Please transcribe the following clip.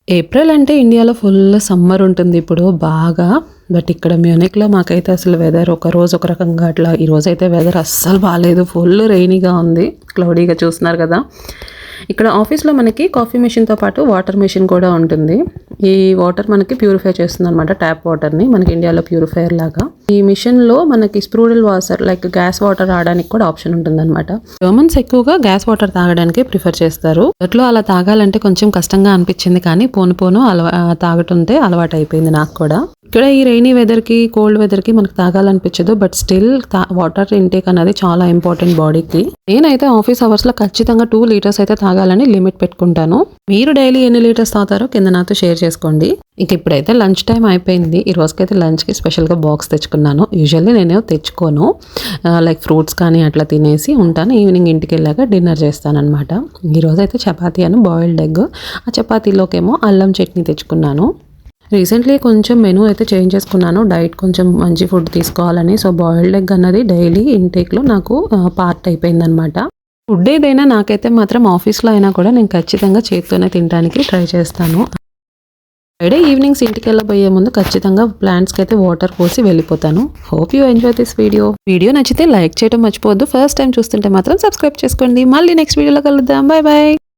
April అంటే ఇండియాలో full summer ఉంటుంది ఇప్పుడు బాగా. బట్ ఇక్కడ మ్యూనిక్లో మాకైతే అసలు వెదర్ ఒక రోజు ఒక రకంగా అట్లా, ఈరోజు అయితే వెదర్ అస్సలు బాగాలేదు, ఫుల్ రెయినీగా ఉంది, క్లౌడీగా చూస్తున్నారు కదా. ఇక్కడ ఆఫీస్లో మనకి కాఫీ మెషిన్తో పాటు వాటర్ మెషిన్ కూడా ఉంటుంది. ఈ వాటర్ మనకి ప్యూరిఫై చేస్తుంది అనమాట, ట్యాప్ వాటర్ని, మనకి ఇండియాలో ప్యూరిఫైయర్ లాగా. ఈ మిషన్లో మనకి స్ప్రూడల్ వాటర్ లైక్ గ్యాస్ వాటర్ రావడానికి కూడా ఆప్షన్ ఉంటుందన్నమాట. జర్మన్స్ ఎక్కువగా గ్యాస్ వాటర్ తాగడానికి ప్రిఫర్ చేస్తారు. అట్లో అలా తాగాలంటే కొంచెం కష్టంగా అనిపించింది, కానీ పోను పోను తాగుతుంటే అలవాటు అయిపోయింది నాకు కూడా. ఇక్కడ ఈ రైనీ వెదర్కి, కోల్డ్ వెదర్కి మనకు తాగాలనిపించదు, బట్ స్టిల్ వాటర్ ఇంటేక్ అనేది చాలా ఇంపార్టెంట్ బాడీకి. నేనైతే ఆఫీస్ అవర్స్లో ఖచ్చితంగా 2 లీటర్స్ అయితే తాగాలని లిమిట్ పెట్టుకుంటాను. మీరు డైలీ ఎన్ని లీటర్స్ తాగుతారో కింద నాతో షేర్ చేసుకోండి. ఇంక ఇప్పుడైతే లంచ్ టైం అయిపోయింది. ఈ రోజుకైతే లంచ్కి స్పెషల్గా బాక్స్ తెచ్చుకున్నాను. యూజువల్లీ నేను తెచ్చుకోను, లైక్ ఫ్రూట్స్ కానీ అట్లా తినేసి ఉంటాను. ఈవినింగ్ ఇంటికి వెళ్ళాక డిన్నర్ చేస్తానమాట. ఈరోజైతే చపాతీ అని బాయిల్డ్ ఎగ్, ఆ చపాతీలోకేమో అల్లం చట్నీ తెచ్చుకున్నాను. రీసెంట్లీ కొంచెం మెనూ అయితే చేంజ్ చేసుకున్నాను, డైట్ కొంచెం మంచి ఫుడ్ తీసుకోవాలని. సో బాయిల్డ్ ఎగ్ అన్నది డైలీ ఇంటేక్లో నాకు పార్ట్ అయిపోయిందనమాట. ఫుడ్ ఏదైనా నాకైతే మాత్రం ఆఫీస్లో అయినా కూడా నేను ఖచ్చితంగా చేత్తోనే తినడానికి ట్రై చేస్తాను. ఫ్రైడే ఈవినింగ్స్ ఇంటికి వెళ్ళబోయే ముందు ఖచ్చితంగా ప్లాంట్స్కి అయితే వాటర్ పోసి వెళ్ళిపోతాను. Hope you enjoy this video నచ్చితే లైక్ చేయడం మర్చిపోవద్దు. ఫస్ట్ టైం చూస్తుంటే మాత్రం సబ్స్క్రైబ్ చేసుకోండి. మళ్ళీ నెక్స్ట్ వీడియోలో కలుద్దాం. Bye bye.